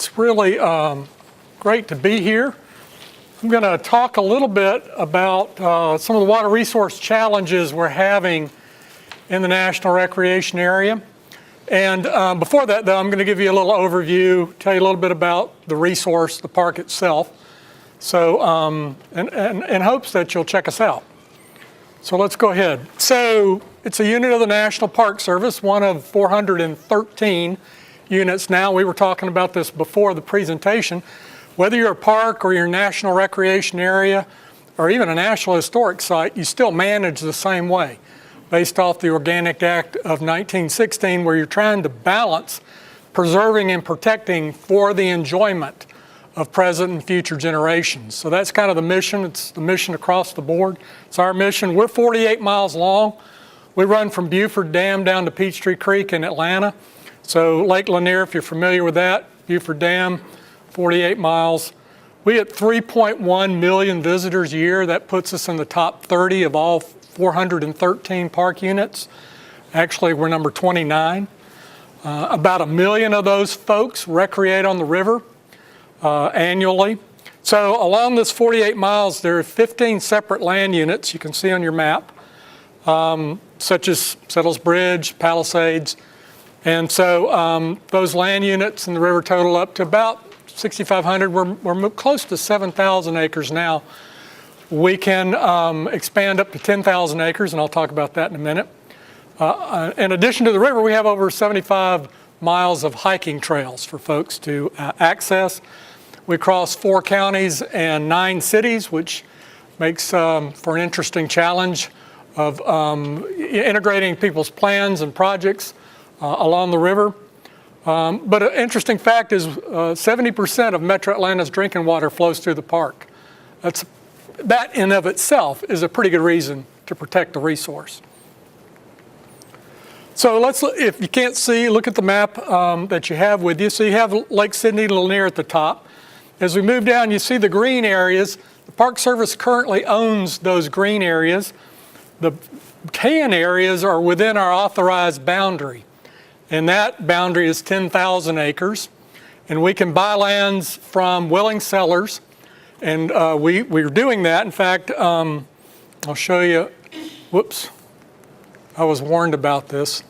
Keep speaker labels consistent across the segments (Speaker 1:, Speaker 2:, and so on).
Speaker 1: It's really great to be here. I'm going to talk a little bit about some of the water resource challenges we're having in the National Recreation Area. And before that, though, I'm going to give you a little overview, tell you a little bit about the resource, the park itself, so in hopes that you'll check us out. So let's go ahead. So it's a unit of the National Park Service, one of 413 units now. We were talking about this before the presentation. Whether you're a park or you're a national recreation area or even a national historic site, you still manage the same way, based off the Organic Act of 1916, where you're trying to balance preserving and protecting for the enjoyment of present and future generations. So that's kind of the mission. It's the mission across the board. It's our mission. We're 48 miles long. We run from Buford Dam down to Peachtree Creek in Atlanta. So Lake Lanier, if you're familiar with that, Buford Dam, 48 miles. We get 3.1 million visitors a year. That puts us in the top 30 of all 413 park units. Actually, we're number 29. About 1 million of those folks recreate on the river annually. So along this 48 miles, there are 15 separate land units you can see on your map, such as Settles Bridge, Palisades. And so those land units in the river total up to about 6,500. We're close to 7,000 acres now. We can expand up to 10,000 acres, and I'll talk about that in a minute. In addition to the river, we have over 75 miles of hiking trails for folks to access. We cross 4 counties and 9 cities, which makes for an interesting challenge of integrating people's plans and projects along the river. But an interesting fact is 70% of Metro Atlanta's drinking water flows through the park. That in of itself is a pretty good reason to protect the resource. So if you can't see, look at the map that you have with you. So you have Lake Sidney Lanier at the top. As we move down, you see the green areas. The Park Service currently owns those green areas. The tan areas are within our authorized boundary, and that boundary is 10,000 acres. And we can buy lands from willing sellers, and we're doing that. In fact, I'll show you. Whoops, I was warned about this.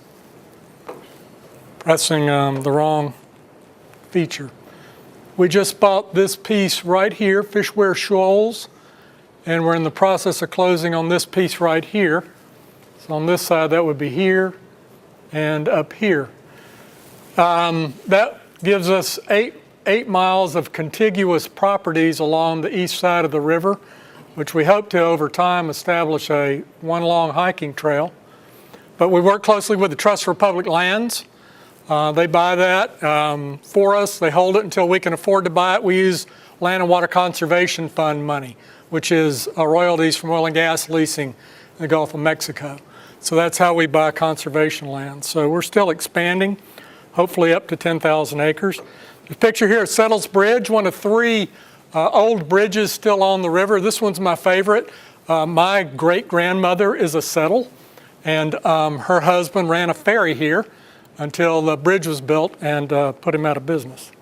Speaker 1: Pressing the wrong feature. We just bought this piece right here, Fishware Shoals, and we're in the process of closing on this piece right here. So on this side, that would be here and up here. That gives us eight miles of contiguous properties along the east side of the river, which we hope to, over time, establish one long hiking trail. But we work closely with the Trust for Public Lands. They buy that for us. They hold it until we can afford to buy it. We use Land and Water Conservation Fund money, which is royalties from oil and gas leasing in the Gulf of Mexico. So that's how we buy conservation land. So we're still expanding, hopefully up to 10,000 acres. The picture here is Settles Bridge, one of 3 old bridges still on the river. This one's my favorite. My great-grandmother is a Settle, and her husband ran a ferry here until the bridge was built and put him out of business.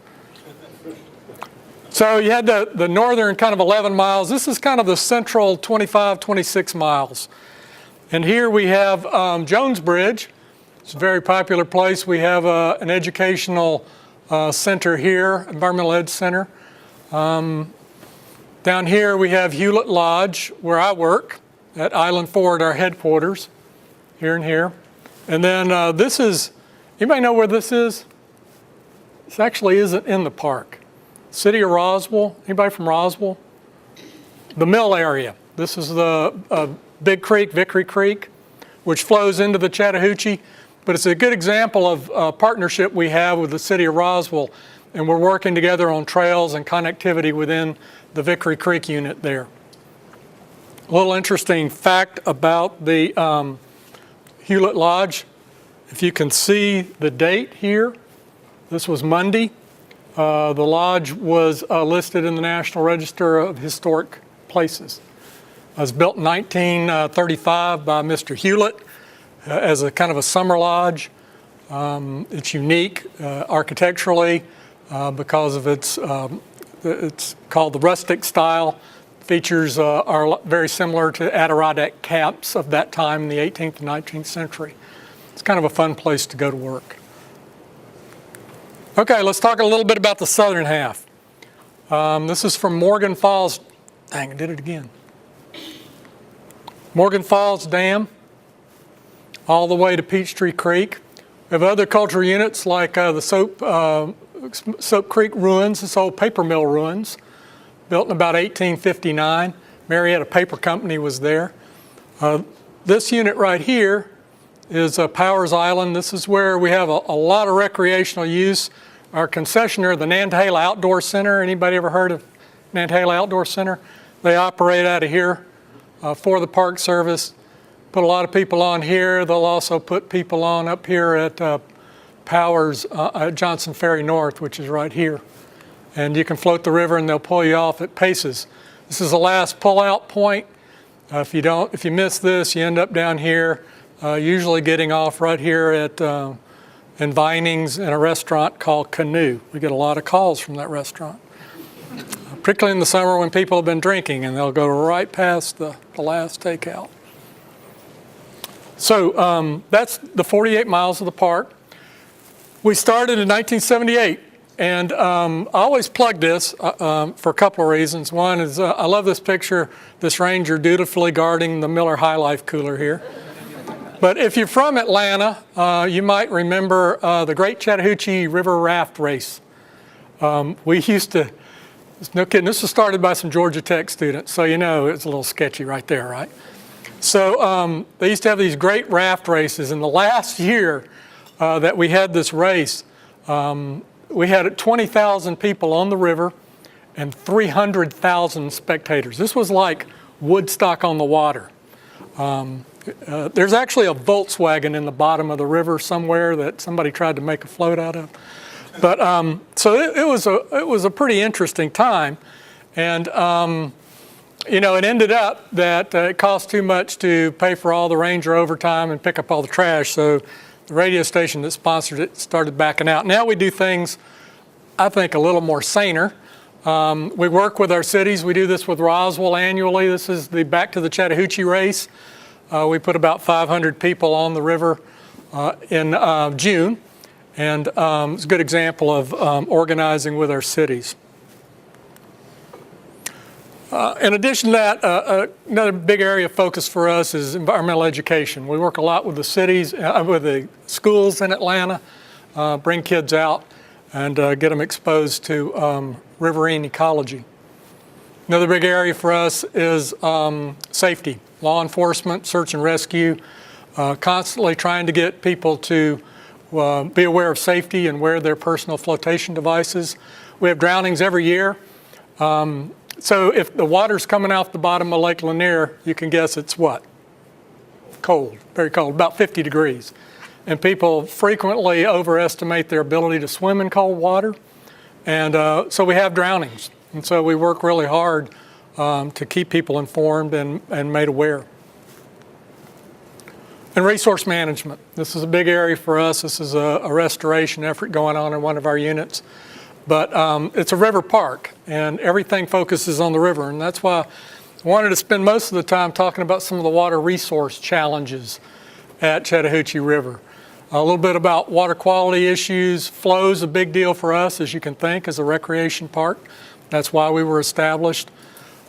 Speaker 1: So you had the northern kind of 11 miles. This is kind of the central 25, 26 miles. And here we have Jones Bridge. It's a very popular place. We have an educational center here, Environmental Ed Center. Down here we have Hewlett Lodge, where I work, at Island Ford, our headquarters, here and here. And then this is, anybody know where this is? This actually isn't in the park. City of Roswell, anybody from Roswell? The mill area. This is the Big Creek, Vickery Creek, which flows into the Chattahoochee. But it's a good example of a partnership we have with the City of Roswell, and we're working together on trails and connectivity within the Vickery Creek unit there. A little interesting fact about the Hewlett Lodge. If you can see the date here, this was Monday. The lodge was listed in the National Register of Historic Places. It was built in 1935 by Mr. Hewlett as a kind of a summer lodge. It's unique architecturally. because of it's called the rustic style. Features are very similar to Adirondack camps of that time in the 18th and 19th century. It's kind of a fun place to go to work. Okay, let's talk a little bit about the southern half. This is from Morgan Falls. Dang, I did it again. Morgan Falls Dam, all the way to Peachtree Creek. We have other cultural units like the Soap Creek ruins, this old paper mill ruins, built in about 1859. Marietta Paper Company was there. This unit right here is Powers Island. This is where we have a lot of recreational use. Our concessionaire, the Nantahala Outdoor Center, anybody ever heard of Nantahala Outdoor Center? They operate out of here for the Park Service. Put a lot of people on here. They'll also put people on up here at Powers at Johnson Ferry North, which is right here. And you can float the river and they'll pull you off at paces. This is the last pull-out point. If you miss this, you end up down here, usually getting off right here at in Vinings in a restaurant called Canoe. We get a lot of calls from that restaurant, particularly in the summer when people have been drinking and they'll go right past the last takeout. So that's the 48 miles of the park. We started in 1978, and I always plug this for a couple of reasons. One is I love this picture, this ranger dutifully guarding the Miller High Life cooler here. But if you're from Atlanta, you might remember the Great Chattahoochee River Raft Race. We used to, no kidding, this was started by some Georgia Tech students, so you know it's a little sketchy right there, right? So they used to have these great raft races, and the last year that we had this race, we had 20,000 people on the river and 300,000 spectators. This was like Woodstock on the water. There's actually a Volkswagen in the bottom of the river somewhere that somebody tried to make a float out of. But so it was a pretty interesting time, and you know, it ended up that it cost too much to pay for all the ranger overtime and pick up all the trash. So the radio station that sponsored it started backing out. Now we do things, I think, a little more saner. We work with our cities. We do this with Roswell annually. This is the Back to the Chattahoochee race. We put about 500 people on the river in June. And it's a good example of organizing with our cities. In addition to that, another big area of focus for us is environmental education. We work a lot with the cities, with the schools in Atlanta, bring kids out and get them exposed to riverine ecology. Another big area for us is safety, law enforcement, search and rescue, constantly trying to get people to be aware of safety and wear their personal flotation devices. We have drownings every year. So if the water's coming off the bottom of Lake Lanier, you can guess it's what? Cold, very cold, about 50 degrees. And people frequently overestimate their ability to swim in cold water. And so we have drownings. And so we work really hard to keep people informed and made aware. And resource management. This is a big area for us. This is a restoration effort going on in one of our units. But it's a river park, and everything focuses on the river. And that's why I wanted to spend most of the time talking about some of the water resource challenges at Chattahoochee River. A little bit about water quality issues. Flow is a big deal for us, as you can think, as a recreation park. That's why we were established.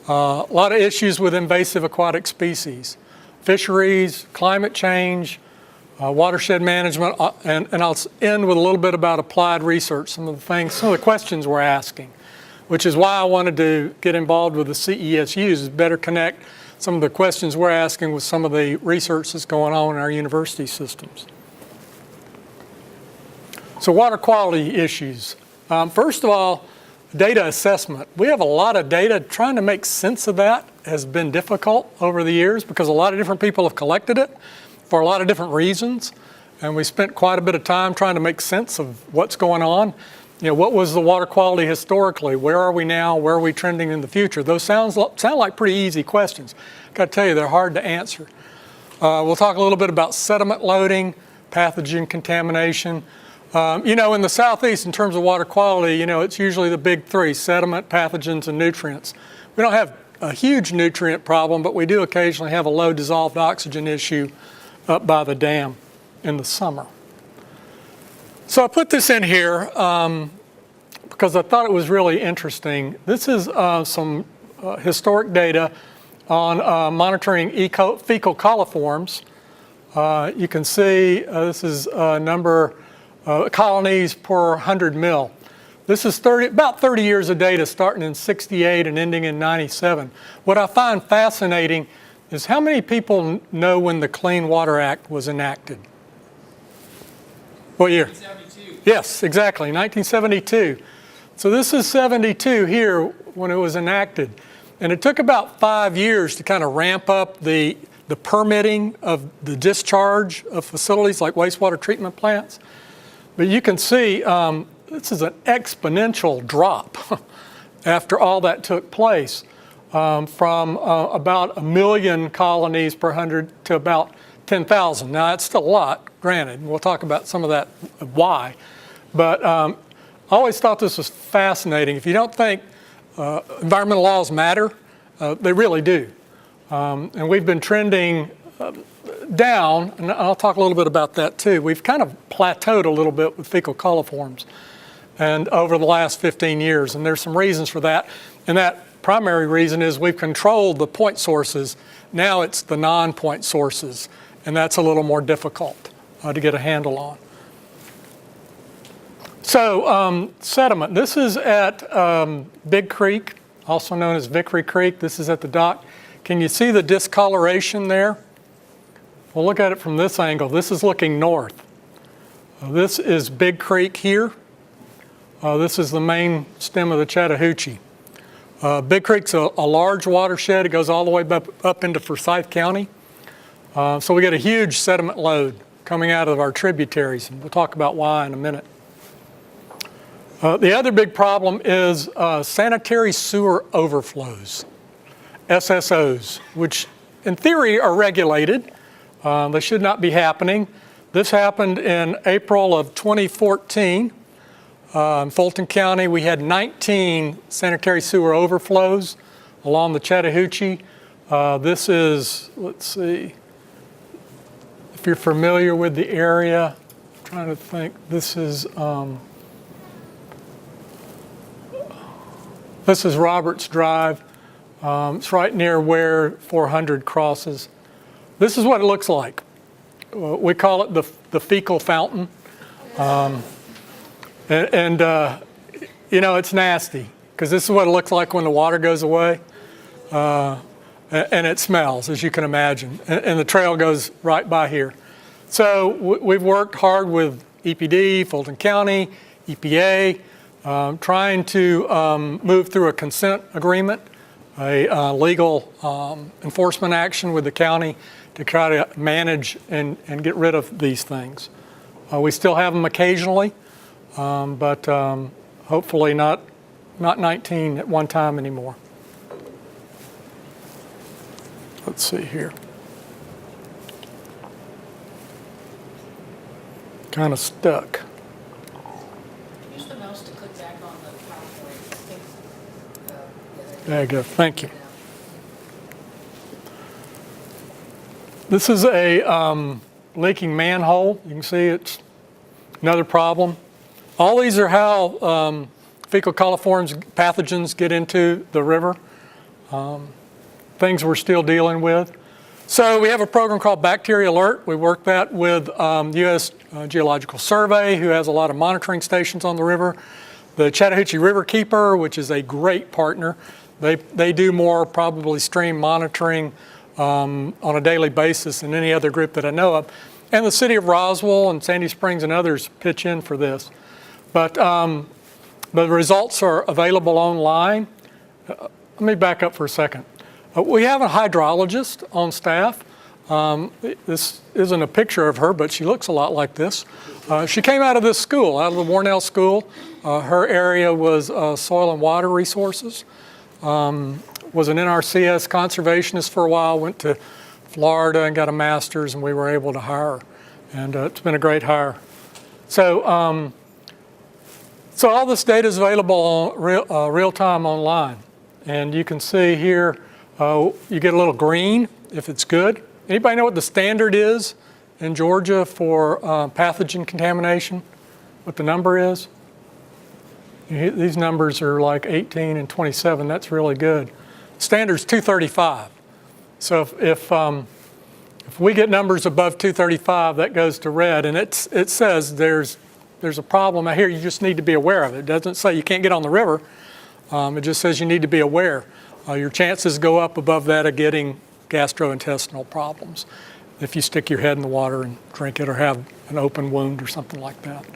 Speaker 1: A lot of issues with invasive aquatic species. Fisheries, climate change, watershed management, and I'll end with a little bit about applied research, some of the questions we're asking, which is why I wanted to get involved with the CESUs, is better connect some of the questions we're asking with some of the research that's going on in our university systems. So water quality issues. First of all, data assessment. We have a lot of data. Trying to make sense of that has been difficult over the years because a lot of different people have collected it for a lot of different reasons, and we spent quite a bit of time trying to make sense of what's going on. You know, what was the water quality historically? Where are we now? Where are we trending in the future? Those sound like pretty easy questions. Got to tell you, they're hard to answer. We'll talk a little bit about sediment loading, pathogen contamination. In the Southeast, in terms of water quality, it's usually the big three: sediment, pathogens, and nutrients. We don't have a huge nutrient problem, but we do occasionally have a low dissolved oxygen issue up by the dam in the summer. So I put this in here because I thought it was really interesting. This is some historic data on monitoring fecal coliforms. You can see this is number colonies per 100 mil. This is about 30 years of data starting in 68 and ending in 97. What I find fascinating is how many people know when the Clean Water Act was enacted? What year?
Speaker 2: 1972.
Speaker 1: Yes, exactly, 1972. So this is 72 here when it was enacted. And it took about 5 years to kind of ramp up the permitting of the discharge of facilities like wastewater treatment plants. But you can see this is an exponential drop after all that took place from about 1 million colonies per 100 to about 10,000. Now, that's still a lot, granted. We'll talk about some of that, why. But I always thought this was fascinating. If you don't think environmental laws matter, they really do. And we've been trending down, and I'll talk a little bit about that too. We've kind of plateaued a little bit with fecal coliforms and over the last 15 years, and there's some reasons for that. And that primary reason is we've controlled the point sources. Now it's the non-point sources, and that's a little more difficult to get a handle on. So sediment, this is at Big Creek, also known as Vickery Creek. This is at the dock. Can you see the discoloration there? We'll look at it from this angle. This is looking north. This is Big Creek here. This is the main stem of the Chattahoochee. Big Creek's a large watershed. It goes all the way up into Forsyth County. So we get a huge sediment load coming out of our tributaries, and we'll talk about why in a minute. The other big problem is sanitary sewer overflows, SSOs, which in theory are regulated. They should not be happening. This happened in April of 2014. In Fulton County, we had 19 sanitary sewer overflows along the Chattahoochee. This is, let's see, if you're familiar with the area, I'm trying to think, this is Roberts Drive. It's right near where 400 crosses. This is what it looks like. We call it the fecal fountain. It's nasty because this is what it looks like when the water goes away. And it smells, as you can imagine. And the trail goes right by here. So we've worked hard with EPD, Fulton County, EPA, trying to move through a consent agreement, a legal enforcement action with the county to try to manage and get rid of these things. We still have them occasionally, but hopefully not 19 at one time anymore. Let's see here. Kind of stuck.
Speaker 2: Use the mouse to click back on the PowerPoint.
Speaker 1: There you go. Thank you. This is a leaking manhole. You can see it's another problem. All these are how fecal coliforms pathogens get into the river. Things we're still dealing with. So we have a program called Bacteria Alert. We work that with the U.S. Geological Survey, who has a lot of monitoring stations on the river. The Chattahoochee Riverkeeper, which is a great partner. They do more probably stream monitoring on a daily basis than any other group that I know of. And the city of Roswell and Sandy Springs and others pitch in for this. But the results are available online. Let me back up for a second. We have a hydrologist on staff. This isn't a picture of her, but she looks a lot like this. She came out of this school, out of the Warnell School. Her area was soil and water resources. Was an NRCS conservationist for a while, went to Florida and got a master's, and we were able to hire her. And it's been a great hire. So, so all this data is available real time online. And you can see here, you get a little green if it's good. Anybody know what the standard is in Georgia for pathogen contamination? What the number is? These numbers are like 18 and 27. That's really good. Standard's 235. So if we get numbers above 235, that goes to red, and it says there's a problem out here. You just need to be aware of it. It doesn't say you can't get on the river. It just says you need to be aware. Your chances go up above that of getting gastrointestinal problems if you stick your head in the water and drink it or have an open wound or something like that.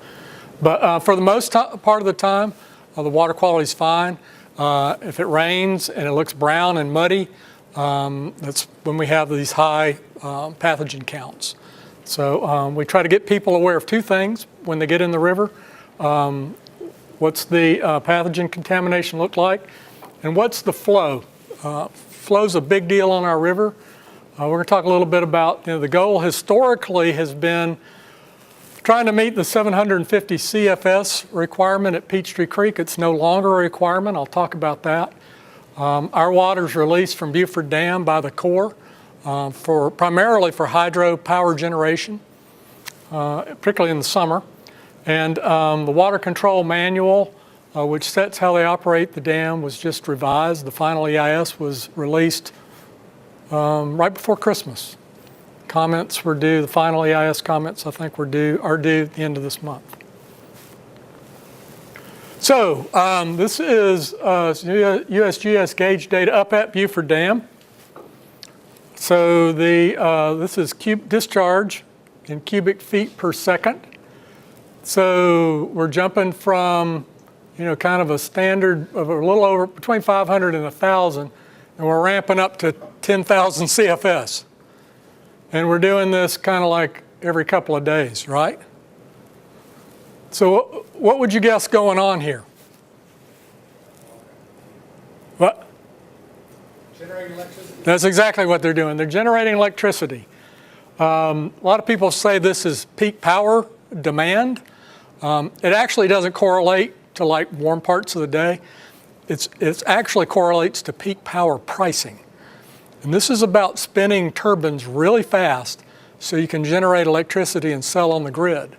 Speaker 1: But for the most part of the time, the water quality is fine. If it rains and it looks brown and muddy, that's when we have these high pathogen counts. So we try to get people aware of two things when they get in the river. What's the pathogen contamination look like? And what's the flow? Flow's a big deal on our river. We're going to talk a little bit about, the goal historically has been trying to meet the 750 CFS requirement at Peachtree Creek. It's no longer a requirement. I'll talk about that. Our water is released from Buford Dam by the Corps primarily for hydro power generation, particularly in the summer. And the water control manual, which sets how they operate the dam, was just revised. The final EIS was released right before Christmas. Comments were due, the final EIS comments I think are due at the end of this month. So this is USGS gauge data up at Buford Dam. So this is discharge in cubic feet per second. So we're jumping from, kind of a standard of a little over between 500 and 1,000, and we're ramping up to 10,000 CFS. And we're doing this kind of like every couple of days, right? So what would you guess going on here? What?
Speaker 3: Generating electricity.
Speaker 1: That's exactly what they're doing. They're generating electricity. A lot of people say this is peak power demand. It actually doesn't correlate to like warm parts of the day. It actually correlates to peak power pricing. And this is about spinning turbines really fast so you can generate electricity and sell on the grid.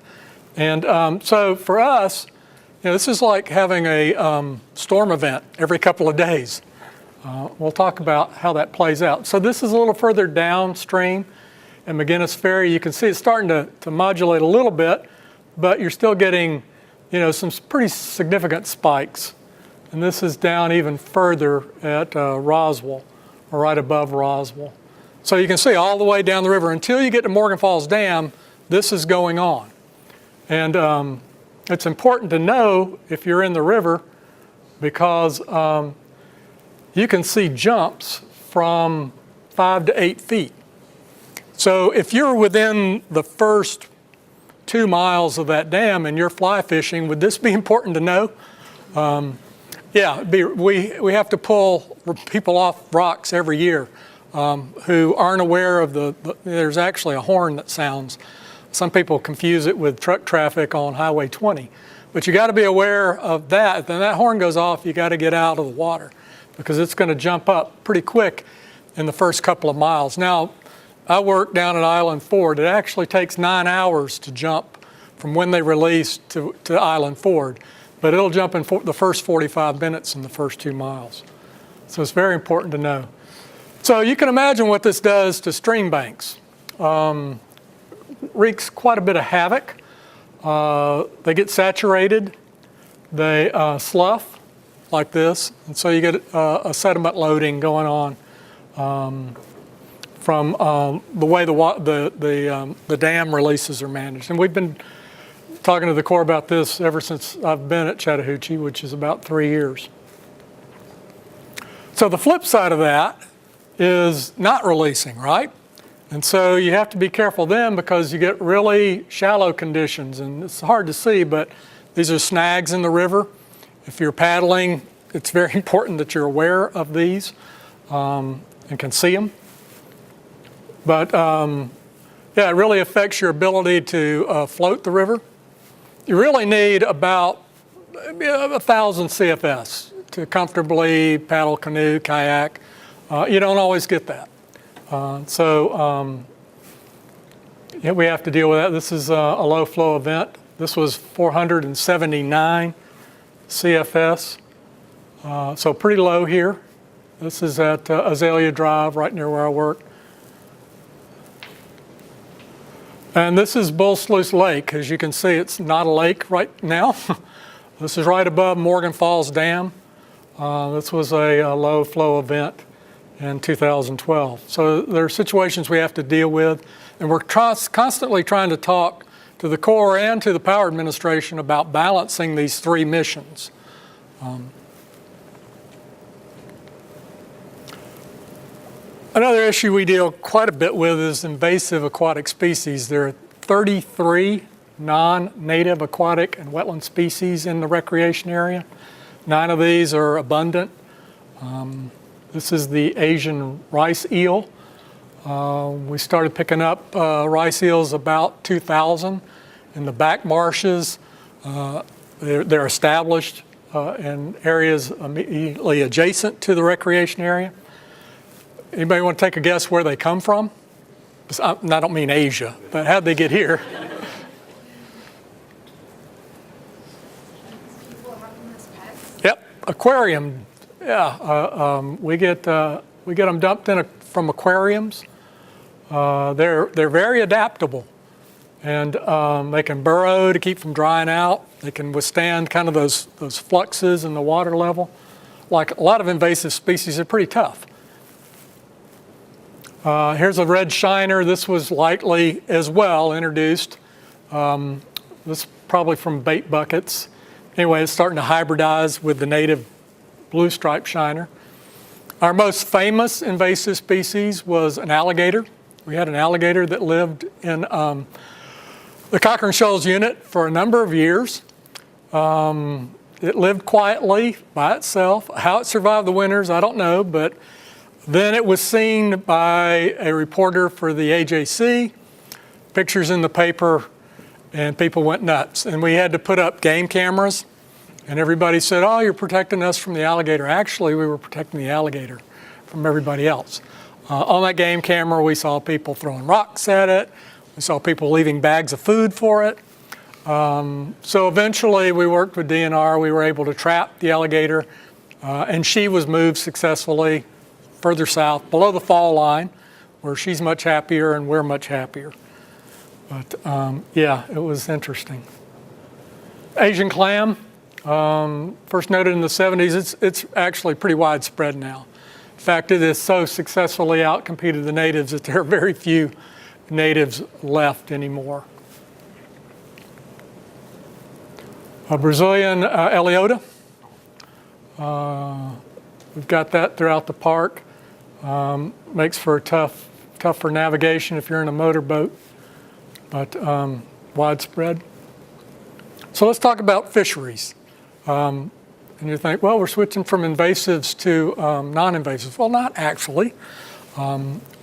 Speaker 1: And so for us, this is like having a storm event every couple of days. We'll talk about how that plays out. So this is a little further downstream in McGinnis Ferry. You can see it's starting to modulate a little bit, but you're still getting, some pretty significant spikes. And this is down even further at Roswell, or right above Roswell. So you can see all the way down the river until you get to Morgan Falls Dam, this is going on. And it's important to know if you're in the river because you can see jumps from 5 to 8 feet. So if you're within the first 2 miles of that dam and you're fly fishing, would this be important to know? Yeah, we have to pull people off rocks every year who aren't aware of there's actually a horn that sounds. Some people confuse it with truck traffic on Highway 20. But you got to be aware of that. Then that horn goes off, you got to get out of the water because it's going to jump up pretty quick in the first couple of miles. Now, I work down at Island Ford. It actually takes 9 hours to jump from when they release to Island Ford. But it'll jump in the first 45 minutes in the first 2 miles. So it's very important to know. So you can imagine what this does to stream banks. Wreaks quite a bit of havoc. They get saturated. They slough like this. And so you get a sediment loading going on from the way the dam releases are managed. And we've been talking to the Corps about this ever since I've been at Chattahoochee, which is about 3 years. So the flip side of that is not releasing, right? And so you have to be careful then because you get really shallow conditions, and it's hard to see, but these are snags in the river. If you're paddling, it's very important that you're aware of these and can see them. But yeah, it really affects your ability to float the river. You really need about 1,000 CFS to comfortably paddle, canoe, kayak. You don't always get that. Yeah, we have to deal with that. This is a low flow event. This was 479 CFS, so pretty low here. This is at Azalea Drive, right near where I work. And this is Bull Sluice Lake. As you can see, it's not a lake right now. This is right above Morgan Falls Dam. This was a low flow event in 2012. So there are situations we have to deal with, and we're constantly trying to talk to the Corps and to the Power Administration about balancing these three missions. Another issue we deal quite a bit with is invasive aquatic species. There are 33 non-native aquatic and wetland species in the recreation area. 9 of these are abundant. This is the Asian rice eel. We started picking up rice eels about 2000 in the back marshes. They're established in areas immediately adjacent to the recreation area. Anybody want to take a guess where they come from? I don't mean Asia, but how'd they get here? Yep, aquarium. Yeah, we get them dumped in from aquariums. They're very adaptable, and they can burrow to keep from drying out. They can withstand kind of those fluxes in the water level. Like a lot of invasive species, they're pretty tough. Here's a red shiner. This was likely as well introduced. This is probably from bait buckets. Anyway, it's starting to hybridize with the native blue striped shiner. Our most famous invasive species was an alligator. We had an alligator that lived in the Cochrane Shoals unit for a number of years. It lived quietly by itself. How it survived the winters, I don't know, but then it was seen by a reporter for the AJC, pictures in the paper, and people went nuts. And we had to put up game cameras, and everybody said, oh, you're protecting us from the alligator. Actually, we were protecting the alligator from everybody else. On that game camera, we saw people throwing rocks at it. We saw people leaving bags of food for it. So eventually, we worked with DNR. We were able to trap the alligator, and she was moved successfully further south, below the fall line, where she's much happier and we're much happier. But yeah, it was interesting. Asian clam, first noted in the 70s, it's actually pretty widespread now. In fact, it has so successfully outcompeted the natives that there are very few natives left anymore. A Brazilian Eliota. We've got that throughout the park. Makes for a tougher navigation if you're in a motorboat, but widespread. So let's talk about fisheries. And you think, well, we're switching from invasives to non-invasives. Well, not actually.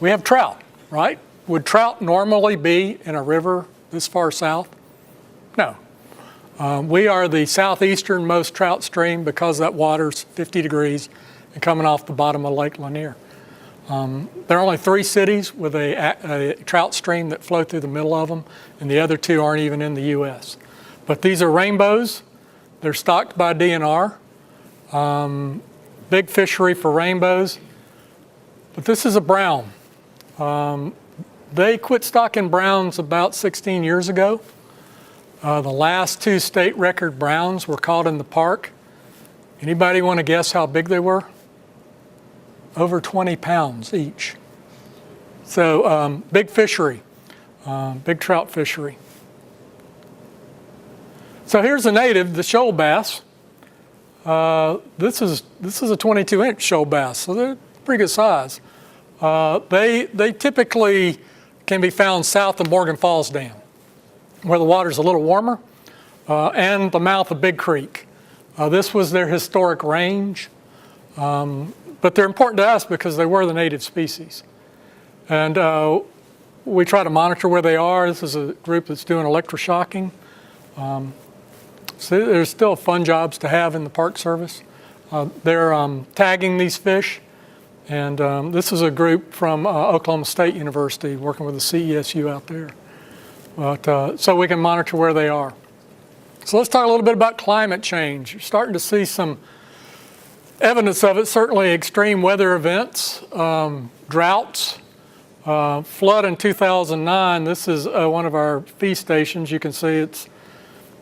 Speaker 1: We have trout, right? Would trout normally be in a river this far south? No. We are the southeasternmost trout stream because that water's 50 degrees and coming off the bottom of Lake Lanier. There are only 3 cities with a trout stream that flow through the middle of them, and the other 2 aren't even in the U.S. But these are rainbows. They're stocked by DNR. Big fishery for rainbows. But this is a brown. They quit stocking browns about 16 years ago. The last 2 state record browns were caught in the park. Anybody want to guess how big they were? Over 20 pounds each. So big fishery, big trout fishery. So here's a native, the shoal bass. This is a 22-inch shoal bass, so they're pretty good size. They typically can be found south of Morgan Falls Dam, where the water's a little warmer, and the mouth of Big Creek. This was their historic range. But they're important to us because they were the native species. And we try to monitor where they are. This is a group that's doing electroshocking. So there's still fun jobs to have in the Park Service. They're tagging these fish, and this is a group from Oklahoma State University working with the CESU out there. But, so we can monitor where they are. So let's talk a little bit about climate change. You're starting to see some evidence of it, certainly extreme weather events, droughts, flood in 2009. This is one of our fee stations. You can see it's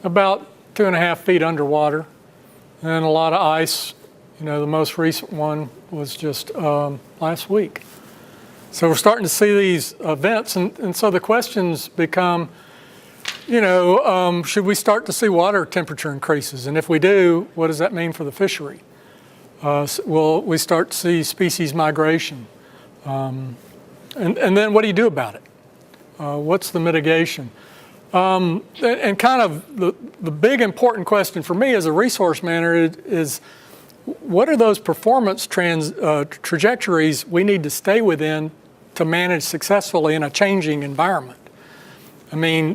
Speaker 1: about 2.5 feet underwater and a lot of ice. You know, the most recent one was just last week. So we're starting to see these events, and so the questions become, you know, should we start to see water temperature increases? And if we do, what does that mean for the fishery? Will we start to see species migration? And then what do you do about it? What's the mitigation? And kind of the big important question for me as a resource manager is what are those performance trajectories we need to stay within to manage successfully in a changing environment? I mean,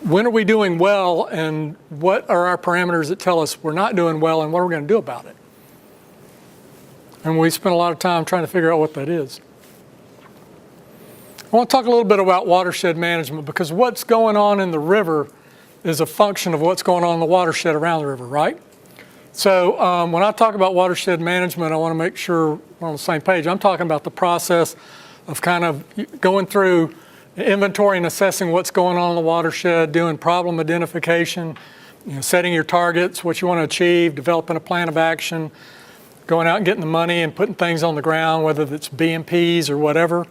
Speaker 1: when are we doing well, and what are our parameters that tell us we're not doing well, and what are we going to do about it? And we spend a lot of time trying to figure out what that is. I want to talk a little bit about watershed management, because what's going on in the river is a function of what's going on in the watershed around the river, right? So when I talk about watershed management, I want to make sure we're on the same page. I'm talking about the process of kind of going through inventory and assessing what's going on in the watershed, doing problem identification, you know, setting your targets, what you want to achieve, developing a plan of action, going out and getting the money and putting things on the ground, whether it's BMPs or whatever,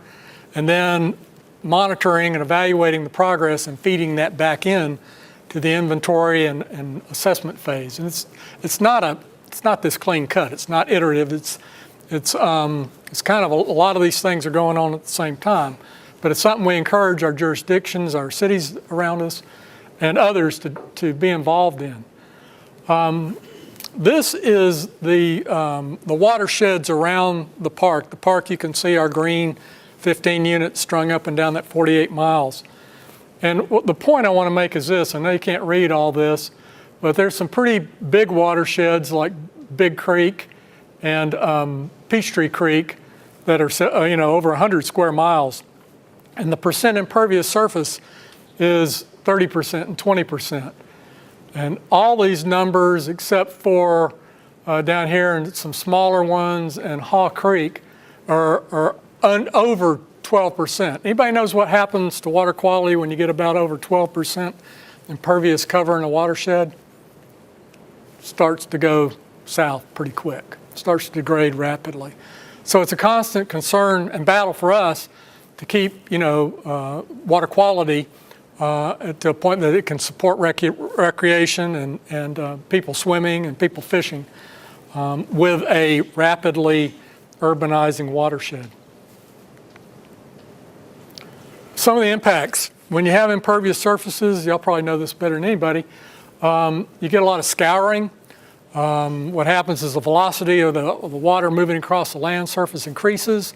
Speaker 1: and then monitoring and evaluating the progress and feeding that back in to the inventory and assessment phase. And it's not this clean cut. It's not iterative. It's kind of a lot of these things are going on at the same time. But it's something we encourage our jurisdictions, our cities around us, and others to be involved in. This is the watersheds around the park. The park, you can see our green 15 units strung up and down that 48 miles. And the point I want to make is this. I know you can't read all this, but there's some pretty big watersheds like Big Creek and Peachtree Creek that are, you know, over 100 square miles. And the percent impervious surface is 30% and 20%. And all these numbers, except for down here and some smaller ones and Haw Creek, are over 12%. Anybody knows what happens to water quality when you get about over 12% impervious cover in a watershed? Starts to go south pretty quick. Starts to degrade rapidly. So it's a constant concern and battle for us to keep, you know, water quality to a point that it can support recreation and people swimming and people fishing with a rapidly urbanizing watershed. Some of the impacts. When you have impervious surfaces, y'all probably know this better than anybody, you get a lot of scouring. What happens is the velocity of the water moving across the land surface increases.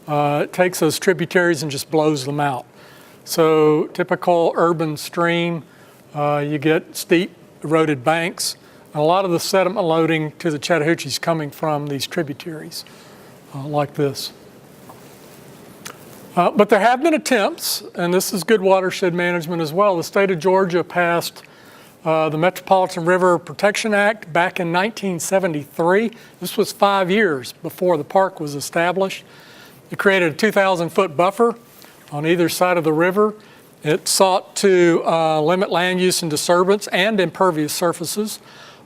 Speaker 1: It takes those tributaries and just blows them out. So typical urban stream, you get steep eroded banks. And a lot of the sediment loading to the Chattahoochee is coming from these tributaries like this. But there have been attempts, and this is good watershed management as well. The state of Georgia passed the Metropolitan River Protection Act back in 1973. This was 5 years before the park was established. It created a 2,000-foot buffer on either side of the river. It sought to limit land use and disturbance and impervious surfaces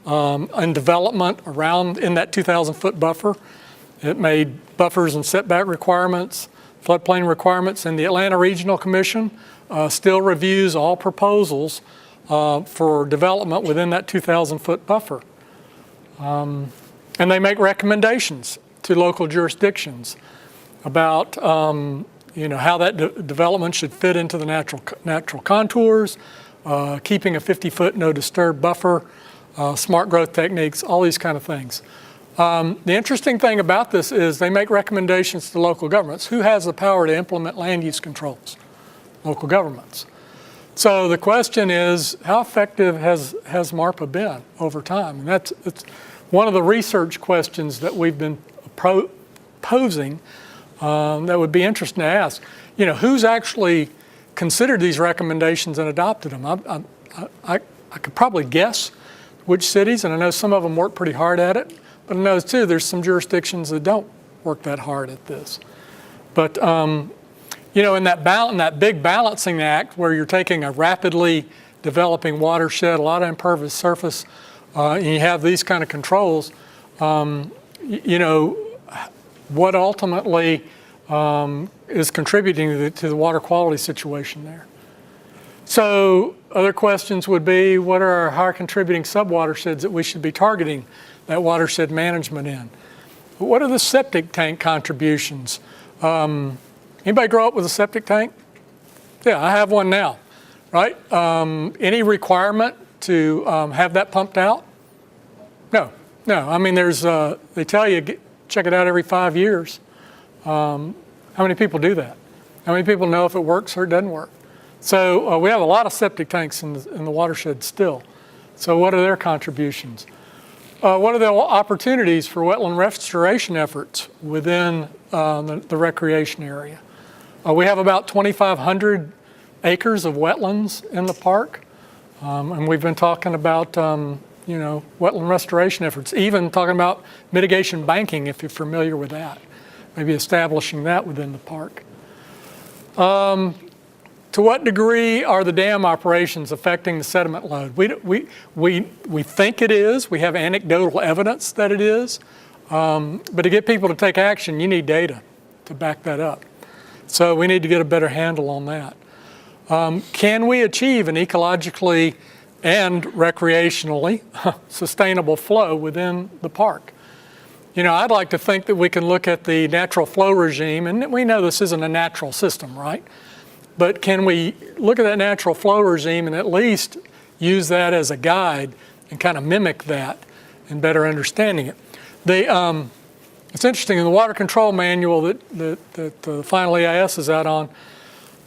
Speaker 1: and development around in that 2,000-foot buffer. It made buffers and setback requirements, floodplain requirements, and the Atlanta Regional Commission still reviews all proposals for development within that 2,000-foot buffer. And they make recommendations to local jurisdictions about you know, how that development should fit into the natural contours, keeping a 50-foot no disturb buffer, smart growth techniques, all these kind of things. The interesting thing about this is they make recommendations to local governments. Who has the power to implement land use controls? Local governments. So the question is, how effective has MARPA been over time? And it's one of the research questions that we've been posing that would be interesting to ask. Who's actually considered these recommendations and adopted them? I could probably guess which cities, and I know some of them work pretty hard at it, but I know too there's some jurisdictions that don't work that hard at this. But in that big balancing act where you're taking a rapidly developing watershed, a lot of impervious surface, and you have these kind of controls, what ultimately is contributing to the water quality situation there. So other questions would be, what are our higher contributing subwatersheds that we should be targeting that watershed management in? What are the septic tank contributions? Anybody grow up with a septic tank? Yeah, I have one now, right? Any requirement to have that pumped out? No. I mean, they tell you, check it out every 5 years. How many people do that? How many people know if it works or it doesn't work? So we have a lot of septic tanks in the watershed still. So what are their contributions? What are the opportunities for wetland restoration efforts within the recreation area? We have about 2,500 acres of wetlands in the park, and we've been talking about wetland restoration efforts, even talking about mitigation banking, if you're familiar with that, maybe establishing that within the park. To what degree are the dam operations affecting the sediment load? We think it is. We have anecdotal evidence that it is. But to get people to take action, you need data to back that up. So we need to get a better handle on that. Can we achieve an ecologically and recreationally sustainable flow within the park? I'd like to think that we can look at the natural flow regime, and we know this isn't a natural system, right? But can we look at that natural flow regime and at least use that as a guide and kind of mimic that and better understanding it? It's interesting, in the water control manual that the final EIS is out on,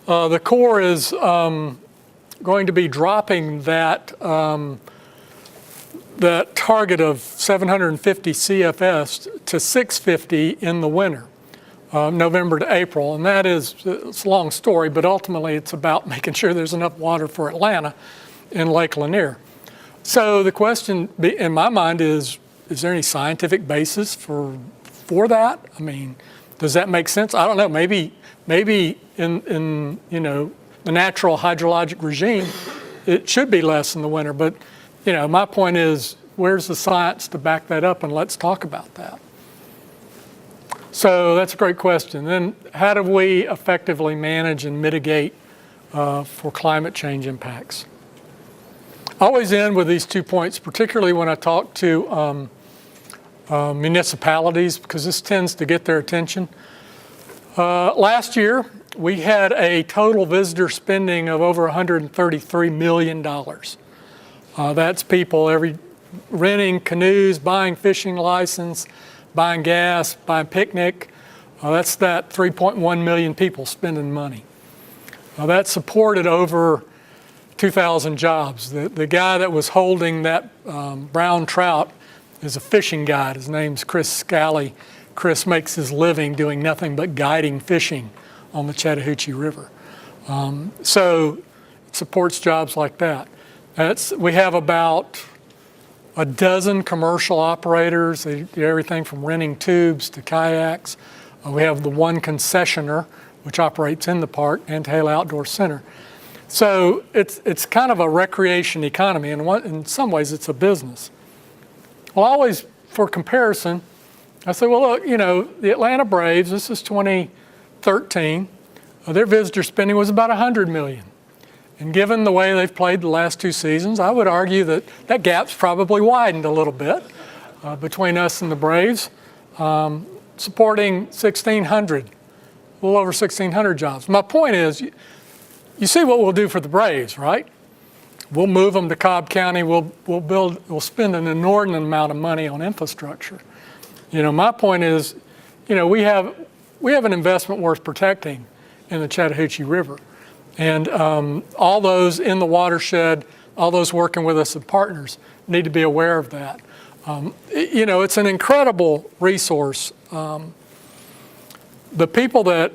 Speaker 1: the Corps is going to be dropping that target of 750 CFS to 650 in the winter. November to April, and it's a long story, but ultimately it's about making sure there's enough water for Atlanta in Lake Lanier. So the question in my mind is there any scientific basis for that? I mean, does that make sense? I don't know. Maybe in the natural hydrologic regime, it should be less in the winter. But my point is, where's the science to back that up? And let's talk about that. So that's a great question. Then how do we effectively manage and mitigate for climate change impacts? I always end with these 2 points, particularly when I talk to municipalities, because this tends to get their attention. Last year, we had a total visitor spending of over $133 million. That's people renting canoes, buying fishing license, buying gas, buying picnic. That's that 3.1 million people spending money. That supported over 2,000 jobs. The guy that was holding that brown trout is a fishing guide. His name's Chris Scally. Chris makes his living doing nothing but guiding fishing on the Chattahoochee River. So it supports jobs like that. We have about a dozen commercial operators. They do everything from renting tubes to kayaks. We have the one concessioner, which operates in the park, Anthala Outdoor Center. So it's kind of a recreation economy, and in some ways it's a business. Well, always for comparison, I say, well, look, the Atlanta Braves, this is 2013, their visitor spending was about $100 million. And given the way they've played the last 2 seasons, I would argue that gap's probably widened a little bit between us and the Braves, supporting 1,600, a little over 1,600 jobs. My point is, you see what we'll do for the Braves, right? We'll move them to Cobb County. We'll spend an inordinate amount of money on infrastructure. My point is, we have an investment worth protecting in the Chattahoochee River. And all those in the watershed, all those working with us as partners need to be aware of that. It's an incredible resource. The people that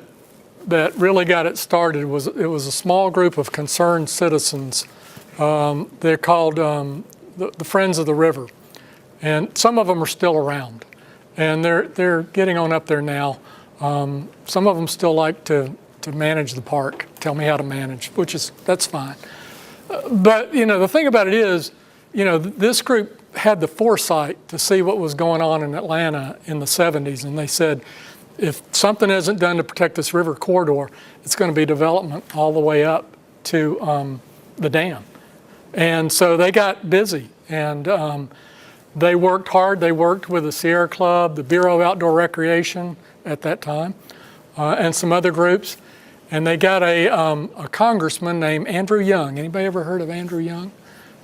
Speaker 1: really got it started it was a small group of concerned citizens. They're called the Friends of the River, and some of them are still around, and they're getting on up there now. Some of them still like to manage the park, tell me how to manage, that's fine. But the thing about it is, this group had the foresight to see what was going on in Atlanta in the 70s, and they said, if something isn't done to protect this river corridor, it's going to be development all the way up to the dam. And so they got busy, and they worked hard. They worked with the Sierra Club, the Bureau of Outdoor Recreation at that time, and some other groups. And they got a congressman named Andrew Young. Anybody ever heard of Andrew Young?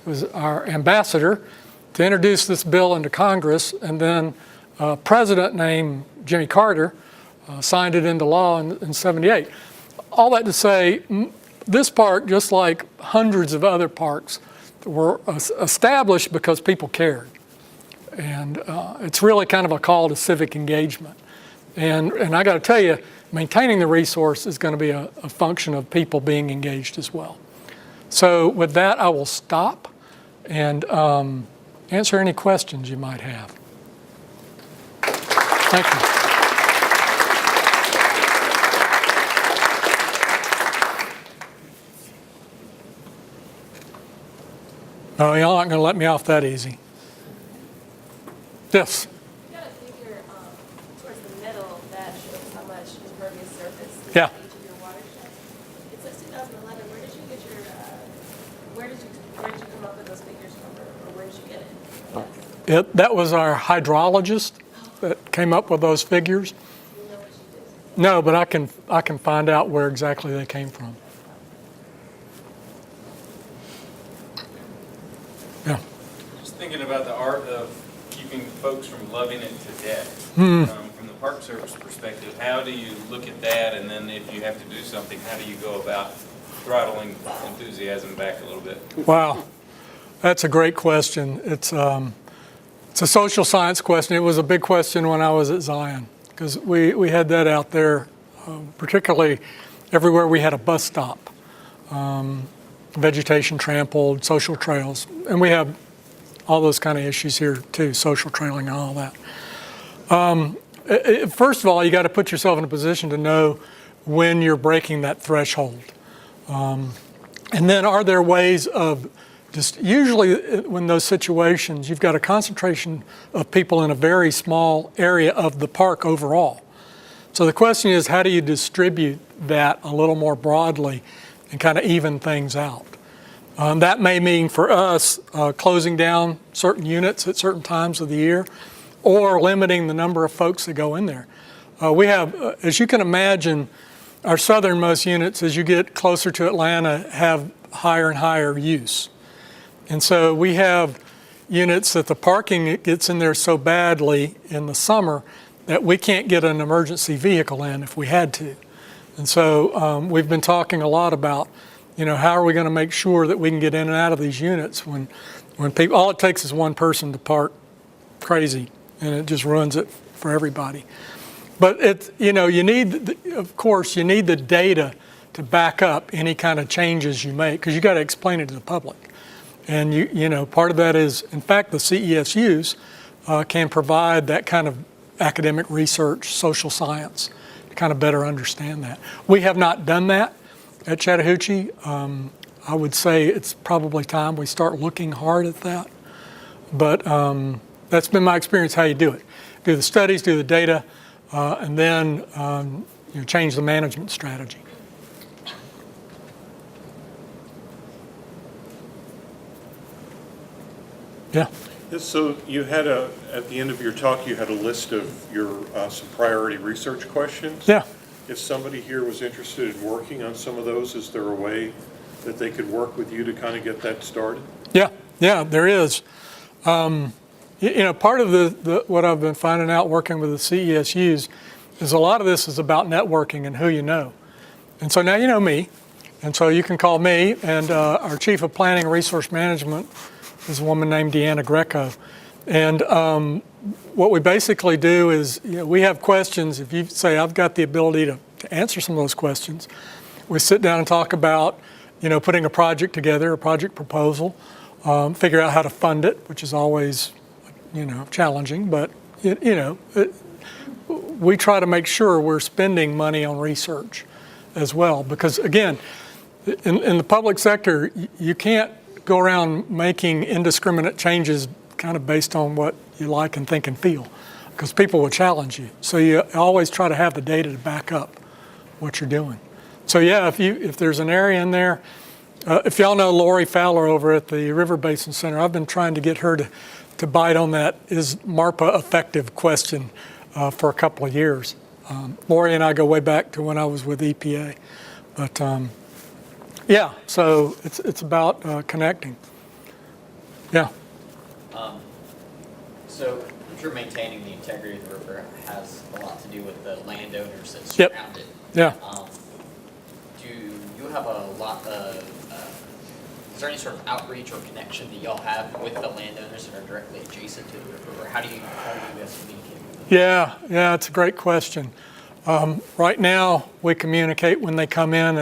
Speaker 1: He was our ambassador to introduce this bill into Congress, and then a president named Jimmy Carter signed it into law in 78. All that to say, this park, just like hundreds of other parks, were established because people cared. And it's really kind of a call to civic engagement. And I got to tell you, maintaining the resource is going to be a function of people being engaged as well. So with that, I will stop and answer any questions you might have. Thank you. Oh, y'all aren't going to let me off that easy. Yes?
Speaker 4: You got a figure towards the middle that shows how much impervious surface is
Speaker 1: Yeah.
Speaker 4: in each of your watersheds. It says 2011. Where did you come up with those figures from, or where did you get it?
Speaker 1: That was our hydrologist that came up with those figures.
Speaker 4: You know what she did?
Speaker 1: No, but I can find out where exactly they came from. Yeah.
Speaker 5: Just thinking about the art of keeping folks from loving it to death. From the Park Service perspective, how do you look at that, and then if you have to do something, how do you go about throttling enthusiasm back a little bit?
Speaker 1: Wow, that's a great question. It's a social science question. It was a big question when I was at Zion, because we had that out there, particularly everywhere we had a bus stop. Vegetation trampled, social trails, and we have all those kind of issues here too, social trailing and all that. First of all, you got to put yourself in a position to know when you're breaking that threshold. And then are there ways of usually when those situations, you've got a concentration of people in a very small area of the park overall. So the question is, how do you distribute that a little more broadly and kind of even things out? That may mean for us closing down certain units at certain times of the year, or limiting the number of folks that go in there. We have, as you can imagine, our southernmost units, as you get closer to Atlanta, have higher and higher use. And so we have units that the parking gets in there so badly in the summer that we can't get an emergency vehicle in if we had to. And so we've been talking a lot about, how are we going to make sure that we can get in and out of these units when people, all it takes is one person to park crazy, and it just ruins it for everybody. But you need, of course, you need the data to back up any kind of changes you make, because you got to explain it to the public. And part of that is, in fact, the CESUs can provide that kind of academic research, social science, to kind of better understand that. We have not done that at Chattahoochee. I would say it's probably time we start looking hard at that. But that's been my experience, how you do it. Do the studies, do the data, and then change the management strategy. Yeah.
Speaker 6: So you had at the end of your talk, you had a list of your some priority research questions.
Speaker 1: Yeah.
Speaker 6: If somebody here was interested in working on some of those, is there a way that they could work with you to kind of get that started?
Speaker 1: Yeah, there is. Part of what I've been finding out working with the CESUs is a lot of this is about networking and who you know. And so now you know me, And so you can call me, and our Chief of Planning and Resource Management is a woman named Deanna Greco. And what we basically do is, we have questions. If you say, I've got the ability to answer some of those questions, we sit down and talk about, putting a project together, a project proposal, figure out how to fund it, which is always, challenging, but, we try to make sure we're spending money on research as well. Because again, in the public sector, you can't go around making indiscriminate changes kind of based on what you like and think and feel, because people will challenge you. So you always try to have the data to back up what you're doing. So yeah, if there's an area in there, if y'all know Lori Fowler over at the River Basin Center, I've been trying to get her to bite on that is MARPA effective question for a couple of years. Lori and I go way back to when I was with EPA. But yeah, so it's about connecting. Yeah.
Speaker 7: So I'm sure maintaining the integrity of the river has a lot to do with the landowners that
Speaker 1: Yep.
Speaker 7: surround it.
Speaker 1: Yeah.
Speaker 7: Do you have a lot of, is there any sort of outreach or connection that y'all have with the landowners that are directly adjacent to the river? Or how do you guys communicate with them?
Speaker 1: Yeah, it's a great question. Right now, we communicate when they come in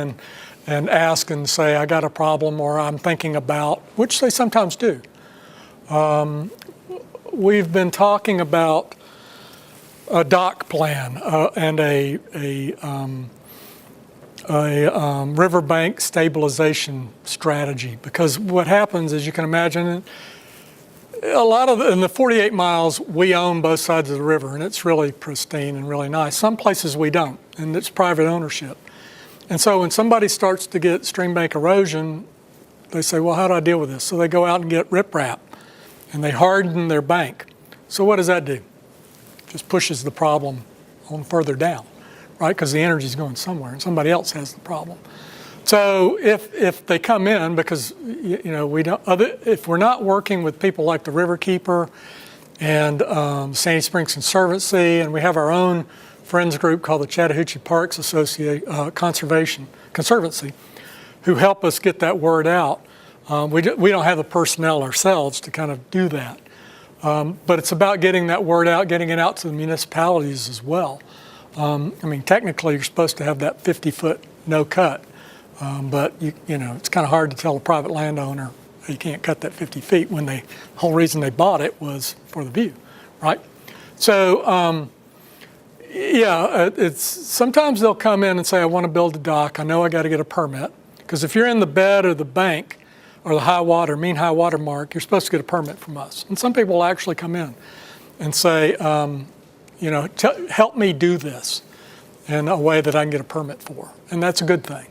Speaker 1: and ask and say, I got a problem, or I'm thinking about, which they sometimes do. We've been talking about a dock plan and a riverbank stabilization strategy, because what happens, as you can imagine, a lot of in the 48 miles, we own both sides of the river, and it's really pristine and really nice. Some places we don't, and it's private ownership. And so when somebody starts to get stream bank erosion, they say, well, how do I deal with this? So they go out and get riprap, and they harden their bank. So what does that do? Just pushes the problem on further down, right? Because the energy is going somewhere, and somebody else has the problem. So if they come in, because we don't, if we're not working with people like the Riverkeeper and Sandy Springs Conservancy, and we have our own friends group called the Chattahoochee Parks Conservancy, who help us get that word out. We don't have the personnel ourselves to kind of do that. But it's about getting that word out, getting it out to the municipalities as well. Technically, you're supposed to have that 50-foot no cut. But it's kind of hard to tell a private landowner you can't cut that 50 feet when the whole reason they bought it was for the view, right? So it's sometimes they'll come in and say, I want to build a dock. I know I got to get a permit, because if you're in the bed or the bank or the high water, mean high water mark, you're supposed to get a permit from us. And some people will actually come in and say, help me do this in a way that I can get a permit for, and that's a good thing.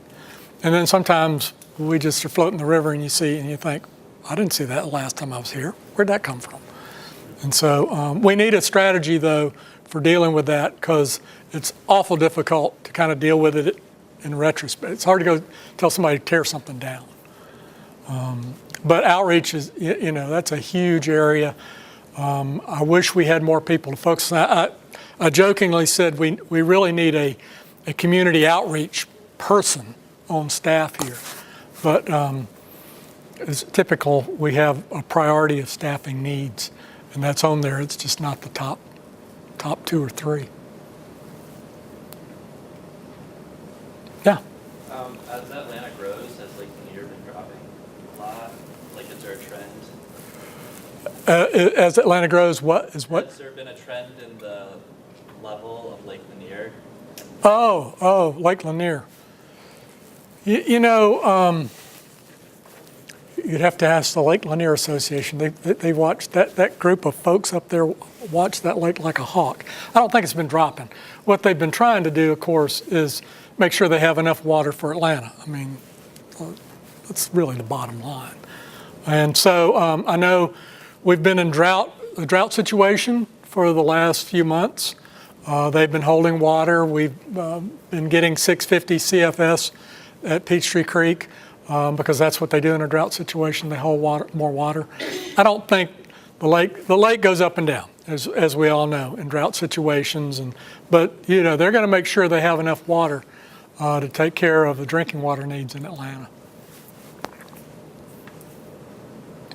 Speaker 1: And then sometimes we just are floating the river and you see and you think, I didn't see that last time I was here. Where'd that come from? And so we need a strategy, though, for dealing with that, because it's awful difficult to kind of deal with it in retrospect. It's hard to go tell somebody to tear something down. But outreach is, that's a huge area. I wish we had more people to focus on. I jokingly said we really need a community outreach person on staff here, but as typical, we have a priority of staffing needs, and that's on there. It's just not the top 2 or 3. Yeah.
Speaker 8: As Atlanta grows, has Lake Lanier been dropping a lot? Like, is there a trend?
Speaker 1: As Atlanta grows, what?
Speaker 8: Has there been a trend in the level of Lake Lanier?
Speaker 1: Oh, Lake Lanier. You'd have to ask the Lake Lanier Association. They watch that group of folks up there watch that lake like a hawk. I don't think it's been dropping. What they've been trying to do, of course, is make sure they have enough water for Atlanta. That's really the bottom line. And so I know we've been in a drought situation for the last few months. They've been holding water. We've been getting 650 CFS at Peachtree Creek because that's what they do in a drought situation. They hold more water. I don't think the lake goes up and down, as we all know, in drought situations. But they're going to make sure they have enough water to take care of the drinking water needs in Atlanta.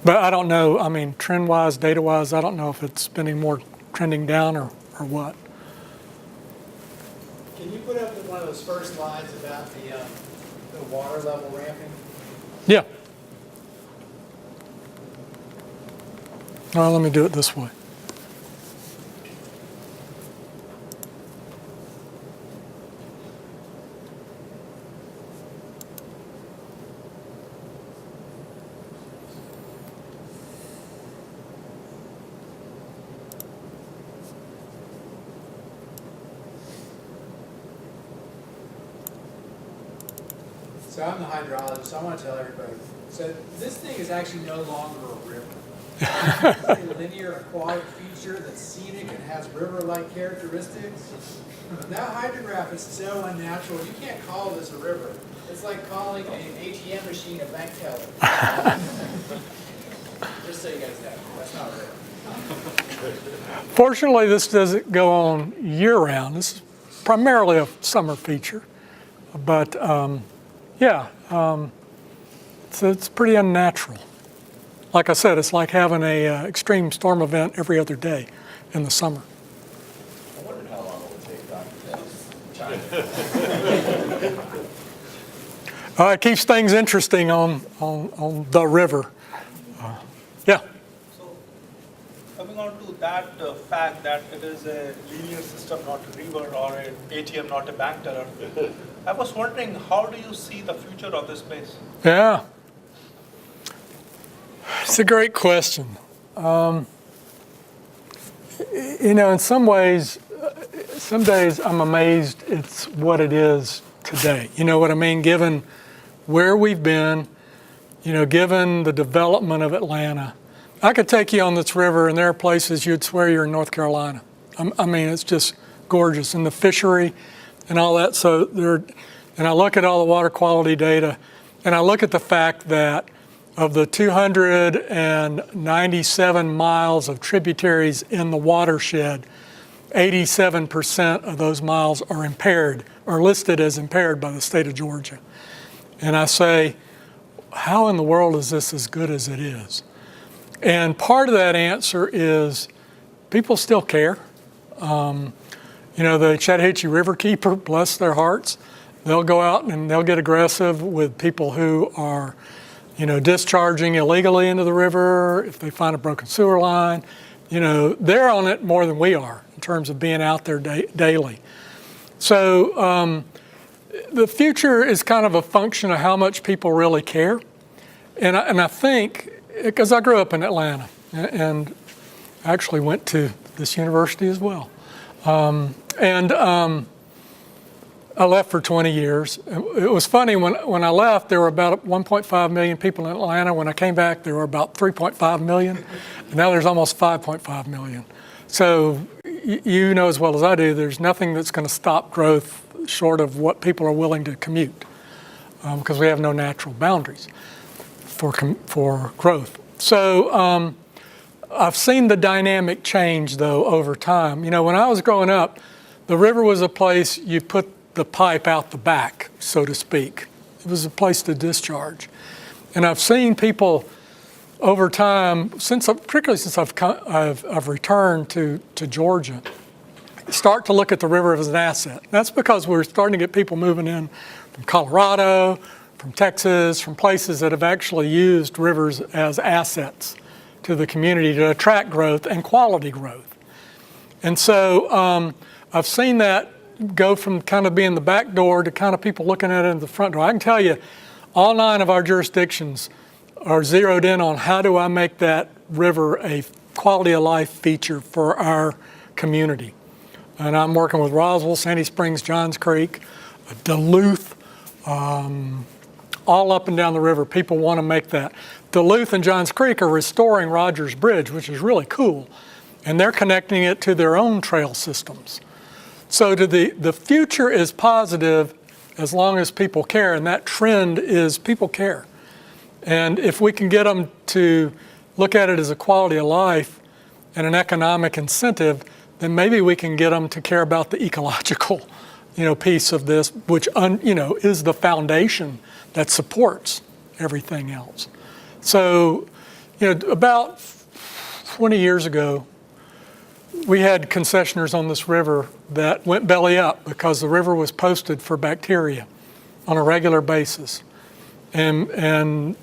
Speaker 1: But I don't know, I mean, trend-wise, data-wise, I don't know if it's been more trending down or what.
Speaker 3: Can you put up one of those first slides about the water level ramping?
Speaker 1: Yeah. Well, let me do it this way.
Speaker 3: So I'm the hydrologist, so I want to tell everybody. So this thing is actually no longer a river. It's a linear aquatic feature that's scenic and has river-like characteristics. That hydrograph is so unnatural, you can't call this a river. It's like calling an ATM machine a bank teller. Just so you guys know, that's not a river.
Speaker 1: Fortunately, this doesn't go on year-round. This is primarily a summer feature. But yeah, it's pretty unnatural. Like I said, it's like having a extreme storm event every other day in the summer.
Speaker 9: I wondered how long it would take Dr.
Speaker 1: It keeps things interesting on the river. Yeah.
Speaker 10: So, coming on to that fact that it is a linear system, not a river, or an ATM, not a bank teller, I was wondering, how do you see the future of this space?
Speaker 1: Yeah. It's a great question. In some ways, some days I'm amazed it's what it is today. You know what I mean? Given where we've been, given the development of Atlanta. I could take you on this river and there are places you'd swear you're in North Carolina. I mean, it's just gorgeous. And the fishery and all that. And I look at all the water quality data and I look at the fact that of the 297 miles of tributaries in the watershed, 87% of those miles are impaired, or listed as impaired by the state of Georgia. And I say, how in the world is this as good as it is? And part of that answer is people still care. The Chattahoochee Riverkeeper, bless their hearts, they'll go out and they'll get aggressive with people who are discharging illegally into the river. If they find a broken sewer line, they're on it more than we are in terms of being out there daily. So the future is kind of a function of how much people really care. And I think, because I grew up in Atlanta and actually went to this university as well. I left for 20 years. It was funny, when I left, there were about 1.5 million people in Atlanta. When I came back, there were about 3.5 million. And now there's almost 5.5 million. So you know as well as I do, there's nothing that's going to stop growth short of what people are willing to commute, because we have no natural boundaries for growth. So I've seen the dynamic change, though, over time. When I was growing up, the river was a place you put the pipe out the back, so to speak. It was a place to discharge. And I've seen people over time, particularly since I've returned to Georgia, start to look at the river as an asset. That's because we're starting to get people moving in from Colorado, from Texas, from places that have actually used rivers as assets to the community to attract growth and quality growth. And so I've seen that go from kind of being the back door to kind of people looking at it in the front door. I can tell you, all 9 of our jurisdictions are zeroed in on how do I make that river a quality of life feature for our community. And I'm working with Roswell, Sandy Springs, Johns Creek, Duluth, all up and down the river. People want to make that. Duluth and Johns Creek are restoring Rogers Bridge, which is really cool. And they're connecting it to their own trail systems. So the future is positive as long as people care, and that trend is people care. And if we can get them to look at it as a quality of life and an economic incentive, then maybe we can get them to care about the ecological piece of this, which is the foundation that supports everything else. So, about 20 years ago, we had concessioners on this river that went belly up because the river was posted for bacteria on a regular basis. And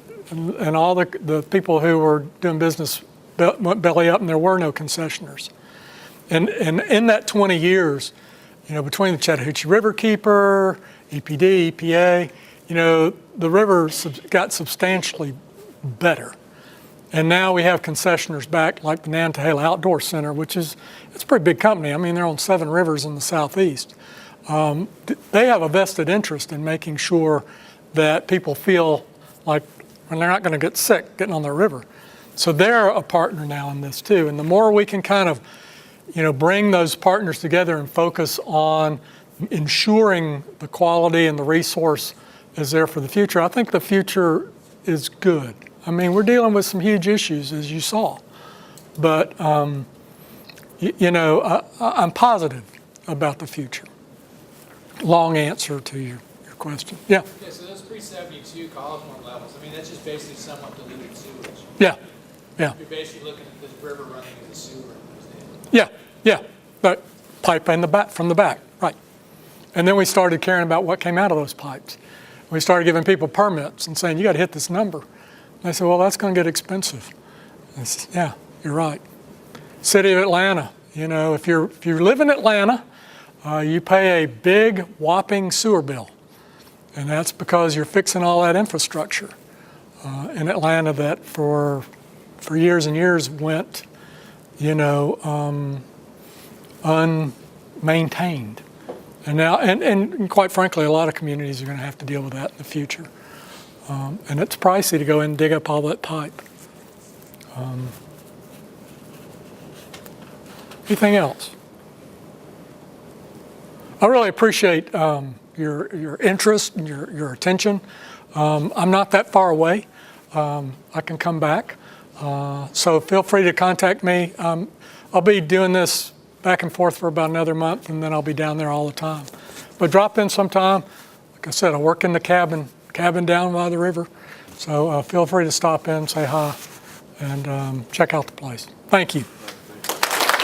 Speaker 1: all the people who were doing business went belly up, and there were no concessioners. And in that 20 years, between the Chattahoochee Riverkeeper, EPD, EPA, the river got substantially better. And now we have concessioners back like the Nantahala Outdoor Center, it's a pretty big company. I mean, they're on 7 rivers in the southeast. They have a vested interest in making sure that people feel like when they're not going to get sick getting on the river. So they're a partner now in this too. And the more we can kind of, bring those partners together and focus on ensuring the quality and the resource is there for the future, I think the future is good. I mean, we're dealing with some huge issues, as you saw. But, I'm positive about the future. Long answer to your question. Yeah.
Speaker 3: Yeah, so those pre-72 college one levels, I mean, that's just basically somewhat diluted sewage.
Speaker 1: Yeah. Yeah.
Speaker 3: You're basically looking at this river running as a sewer.
Speaker 1: Yeah. But pipe in the back, from the back, right. And then we started caring about what came out of those pipes. We started giving people permits and saying, you got to hit this number. And they said, well, that's going to get expensive. I said, yeah, you're right. City of Atlanta, if you live in Atlanta, you pay a big whopping sewer bill. And that's because you're fixing all that infrastructure in Atlanta that for years and years went, unmaintained. And now, and quite frankly, a lot of communities are going to have to deal with that in the future. And it's pricey to go in and dig up all that pipe. Anything else? I really appreciate your interest and your attention. I'm not that far away. I can come back. So feel free to contact me. I'll be doing this back and forth for about another month, and then I'll be down there all the time. But drop in sometime. Like I said, I work in the cabin down by the river. So feel free to stop in, say hi, and check out the place. Thank you.